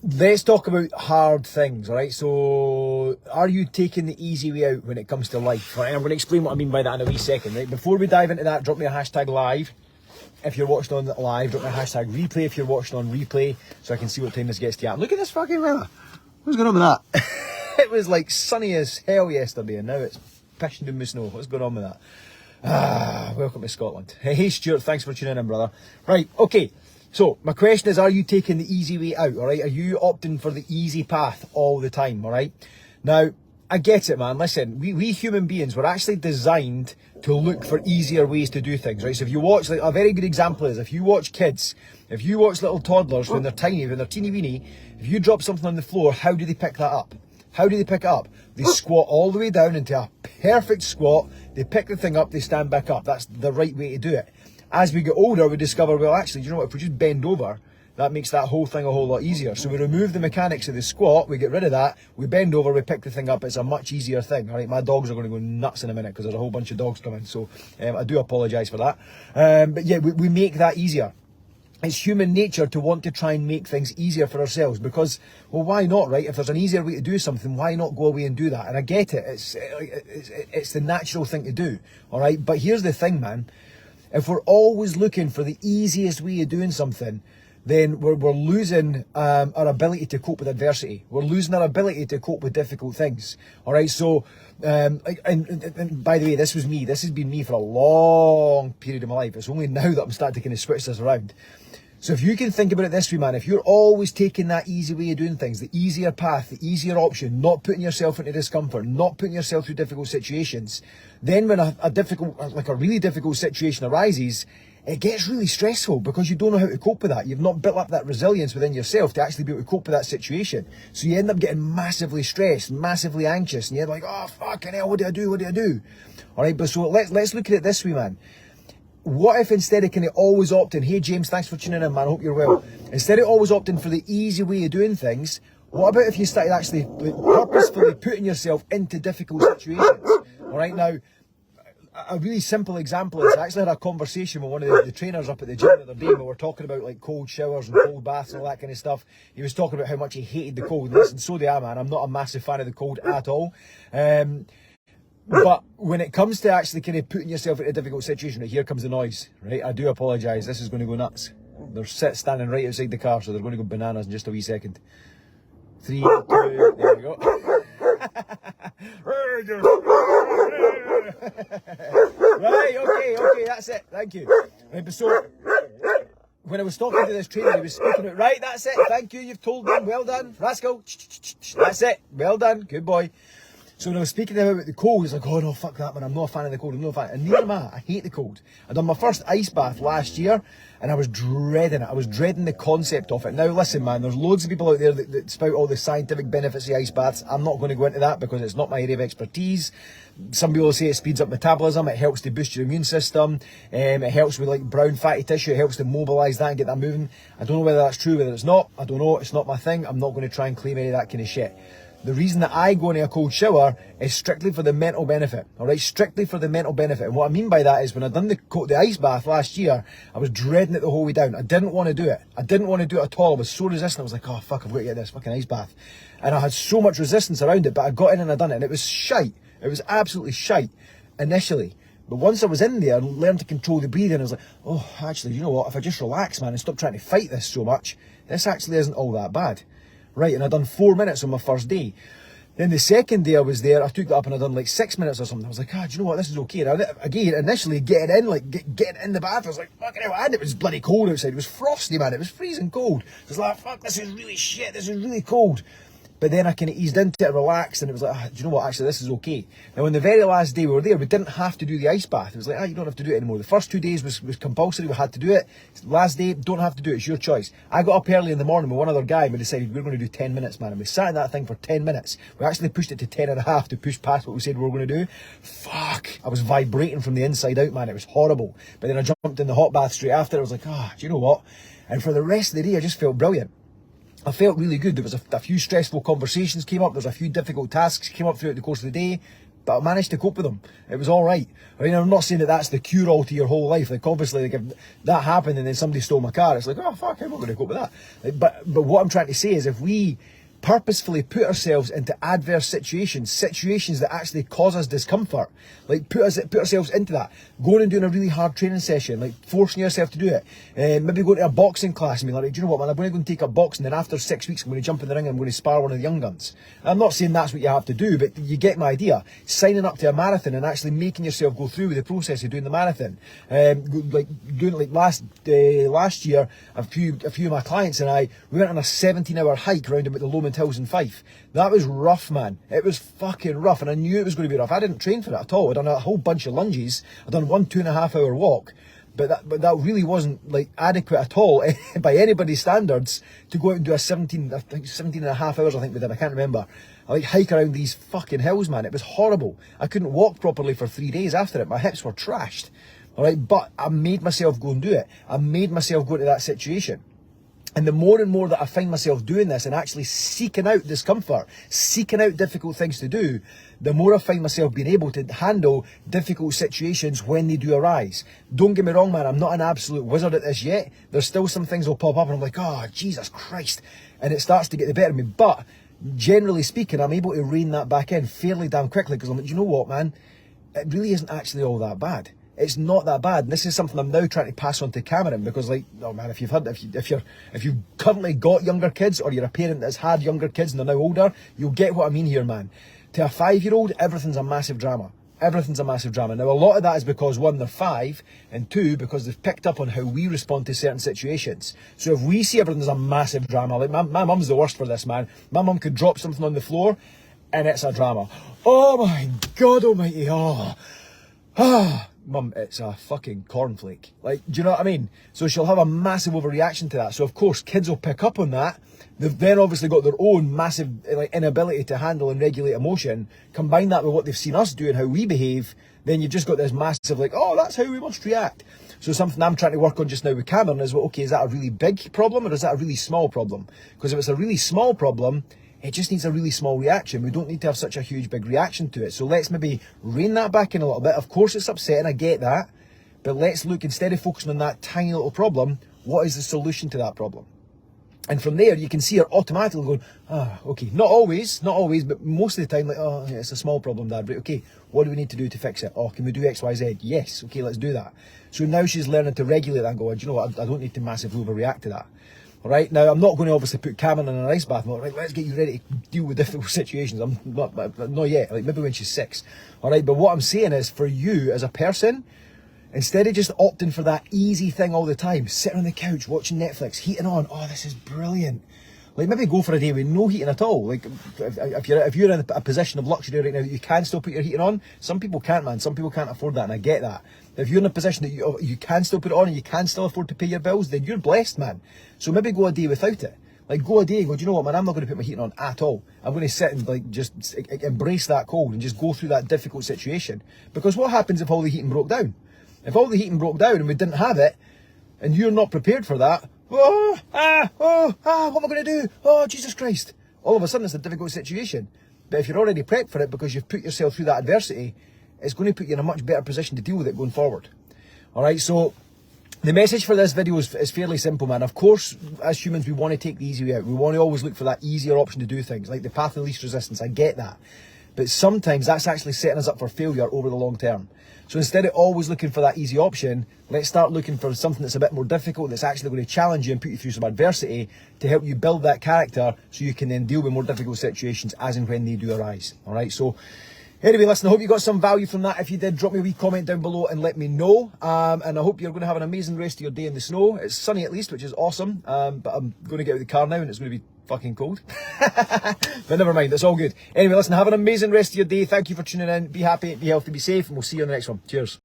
let's talk about hard things, all right? So, are you taking the easy way out when it comes to life? Right, I'm going to explain what I mean by that in a wee second, right? Before we dive into that, drop me a hashtag live. If you're watching on live, drop me a hashtag replay if you're watching on replay, so I can see what time this gets to you. Look at this fucking weather. What's going on with that? It was like sunny as hell yesterday, and now it's pissing down with snow. What's going on with that? Welcome to Scotland. Hey, Stuart, thanks for tuning in, brother. Right, okay. So, my question is, are you taking the easy way out, all right? Are you opting for the easy path all the time, all right? Now, I get it, man. Listen, we human beings were actually designed to look for easier ways to do things, right? So if you watch, like, a very good example is, if you watch kids, if you watch little toddlers when they're tiny, when they're teeny weeny, if you drop something on the floor, how do they pick that up? How do they pick it up? They squat all the way down into a perfect squat, they pick the thing up, they stand back up. That's the right way to do it. As we get older, we discover, well, actually, you know what, if we just bend over, that makes that whole thing a whole lot easier. So we remove the mechanics of the squat, we get rid of that, we bend over, we pick the thing up, it's a much easier thing. All right, my dogs are going to go nuts in a minute because there's a whole bunch of dogs coming, so I do apologise for that. But yeah, we make that easier. It's human nature to want to try and make things easier for ourselves because, well, why not, right? If there's an easier way to do something, why not go away and do that? And I get it, it's the natural thing to do, all right? But here's the thing, man. If we're always looking for the easiest way of doing something, then we're losing our ability to cope with adversity. We're losing our ability to cope with difficult things. All right, so, and by the way, this was me. This has been me for a long period of my life. It's only now that I'm starting to kind of switch this around. So if you can think about it this way, man, if you're always taking that easy way of doing things, the easier path, the easier option, not putting yourself into discomfort, not putting yourself through difficult situations, then when a difficult, like a really difficult situation arises, it gets really stressful because you don't know how to cope with that. You've not built up that resilience within yourself to actually be able to cope with that situation. So you end up getting massively stressed, massively anxious, and you're like, oh, fucking hell, what do I do? What do I do? All right, but so let's look at it this way, man. What if instead of kind of always opting, hey James, thanks for tuning in, man, I hope you're well. Instead of always opting for the easy way of doing things, what about if you started actually purposefully putting yourself into difficult situations? All right, now, a really simple example is I actually had a conversation with one of the trainers up at the gym the other day where we were talking about like cold showers and cold baths and all that kind of stuff. He was talking about how much he hated the cold. Listen, so do I, man. I'm not a massive fan of the cold at all. But when it comes to actually kind of putting yourself in a difficult situation, right, here comes the noise, right? I do apologise, this is going to go nuts. They're standing right outside the car, so they're going to go bananas in just a wee second. 3, 2, there we go. Right, okay, that's it, thank you. Right, but so, when I was talking to this trainer, he was speaking about, right, that's it, thank you, you've told them, well done, rascal, that's it, well done, good boy. So when I was speaking to him about the cold, he's like, oh no, fuck that, man, I'm not a fan of the cold, I'm not a fan. And neither am I hate the cold. I done my first ice bath last year, and I was dreading it. I was dreading the concept of it. Now listen, man, there's loads of people out there that spout all the scientific benefits of ice baths. I'm not going to go into that because it's not my area of expertise. Some people say it speeds up metabolism, it helps to boost your immune system, it helps with like brown fatty tissue, it helps to mobilise that and get that moving. I don't know whether that's true, whether it's not, I don't know, it's not my thing. I'm not going to try and claim any of that kind of shit. The reason that I go into a cold shower is strictly for the mental benefit, all right? Strictly for the mental benefit. And what I mean by that is when I done the ice bath last year, I was dreading it the whole way down. I didn't want to do it. I didn't want to do it at all. I was so resistant. I was like, oh, fuck, I've got to get this fucking ice bath. And I had so much resistance around it, but I got in and I done it. And it was shite. It was absolutely shite initially. But once I was in there, I learned to control the breathing. I was like, oh, actually, you know what? If I just relax, man, and stop trying to fight this so much, this actually isn't all that bad. Right, and I done 4 minutes on my first day. Then the second day I was there, I took that up and I done like 6 minutes or something. I was like, do you know what, this is okay. And again, initially getting in the bath, I was like, fucking hell, and it was bloody cold outside. It was frosty, man, it was freezing cold. I was like, fuck, this is really shit, this is really cold. But then I kind of eased into it, relaxed, and it was like, do you know what, actually, this is okay. Now, on the very last day we were there, we didn't have to do the ice bath. It was like, you don't have to do it anymore. The first 2 days was compulsory, we had to do it. Last day, don't have to do it, it's your choice. I got up early in the morning with one other guy, and we decided we were going to do 10 minutes, man. And we sat in that thing for 10 minutes. We actually pushed it to 10 and a half to push past what we said we were going to do. Fuck, I was vibrating from the inside out, man. It was horrible. But then I jumped in the hot bath straight after. I was like, do you know what? And for the rest of the day, I just felt brilliant. I felt really good. There was a few stressful conversations came up. There's a few difficult tasks came up throughout the course of the day. but I managed to cope with them. It was all right. I mean, I'm not saying that that's the cure-all to your whole life. Like, obviously, like, if that happened and then somebody stole my car, it's like, oh, fuck, I'm not going to cope with that. Like, but what I'm trying to say is, if we purposefully put ourselves into adverse situations that actually cause us discomfort, like put ourselves into that, going and doing a really hard training session, like forcing yourself to do it, maybe going to a boxing class and being like, do you know what, man, I'm going to go and take up boxing, and after 6 weeks I'm going to jump in the ring and I'm going to spar one of the young guns. I'm not saying that's what you have to do, but you get my idea. Signing up to a marathon and actually making yourself go through with the process of doing the marathon. Last year, a few of my clients and I, we went on a 17-hour hike round about the Lomond Hills in Fife. That was rough, man. It was fucking rough, and I knew it was going to be rough. I didn't train for that at all. I'd done a whole bunch of lunges. I'd done 1 2.5 hour walk, but that really wasn't like adequate at all by anybody's standards to go out and do 17 and a half hours, I think we did. I can't remember. I like hike around these fucking hills, man. It was horrible. I couldn't walk properly for 3 days after it. My hips were trashed. All right, but I made myself go and do it. I made myself go into that situation. And the more and more that I find myself doing this and actually seeking out discomfort, seeking out difficult things to do, the more I find myself being able to handle difficult situations when they do arise. Don't get me wrong, man, I'm not an absolute wizard at this yet. There's still some things will pop up and I'm like, oh, Jesus Christ. And it starts to get the better of me. But generally speaking, I'm able to rein that back in fairly damn quickly, because I'm like, you know what, man? It really isn't actually all that bad. It's not that bad. And this is something I'm now trying to pass on to Cameron, because, like, oh man, if you've currently got younger kids, or you're a parent that's had younger kids and they're now older, you'll get what I mean here, man. To a 5-year-old, everything's a massive drama. Everything's a massive drama. Now, a lot of that is because, 1, they're 5, and 2, because they've picked up on how we respond to certain situations. So if we see everything as a massive drama, like my mum's the worst for this, man. My mum could drop something on the floor and it's a drama. Oh my God almighty, Mum, it's a fucking cornflake. Like, do you know what I mean? So she'll have a massive overreaction to that. So of course, kids will pick up on that. They've then obviously got their own massive inability to handle and regulate emotion. Combine that with what they've seen us do and how we behave, then you've just got this massive, like, oh, that's how we must react. So something I'm trying to work on just now with Cameron is, well, okay, is that a really big problem or is that a really small problem? Because if it's a really small problem, it just needs a really small reaction. We don't need to have such a huge big reaction to it. So let's maybe rein that back in a little bit. Of course it's upsetting, I get that. But let's look, instead of focusing on that tiny little problem, what is the solution to that problem? And from there, you can see her automatically going, okay. Not always, but most of the time, like, oh, yeah, it's a small problem, Dad. But okay, what do we need to do to fix it? Oh, can we do X, Y, Z? Yes. Okay, let's do that. So now she's learning to regulate that and go, do you know what? I don't need to massively overreact to that. All right, now I'm not going to obviously put Cameron in an ice bath. I'm like, right, let's get you ready to deal with difficult situations. I'm not yet, like maybe when she's 6. All right, but what I'm saying is, for you as a person, instead of just opting for that easy thing all the time, sitting on the couch watching Netflix, heating on, oh, this is brilliant. Like, maybe go for a day with no heating at all. Like, if you're in a position of luxury right now that you can still put your heating on, some people can't, man. Some people can't afford that, and I get that. If you're in a position that you can still put it on and you can still afford to pay your bills, then you're blessed, man. So maybe go a day without it. Like, go a day and go, do you know what, man, I'm not going to put my heating on at all. I'm going to sit and, like, just embrace that cold and just go through that difficult situation. Because what happens if all the heating broke down? If all the heating broke down and we didn't have it, and you're not prepared for that, what am I going to do? Oh, Jesus Christ. All of a sudden it's a difficult situation. But if you're already prepped for it because you've put yourself through that adversity, it's going to put you in a much better position to deal with it going forward. All right, so the message for this video is fairly simple, man. Of course, as humans, we want to take the easy way out. We want to always look for that easier option to do things, like the path of least resistance. I get that. But sometimes that's actually setting us up for failure over the long term. So instead of always looking for that easy option, let's start looking for something that's a bit more difficult, that's actually going to challenge you and put you through some adversity to help you build that character so you can then deal with more difficult situations as and when they do arise. All right, so anyway, listen, I hope you got some value from that. If you did, drop me a wee comment down below and let me know. And I hope you're going to have an amazing rest of your day in the snow. It's sunny at least, which is awesome. But I'm going to get out of the car now and it's going to be fucking cold. But never mind, it's all good. Anyway, listen, have an amazing rest of your day. Thank you for tuning in. Be happy, be healthy, be safe, and we'll see you on the next one. Cheers.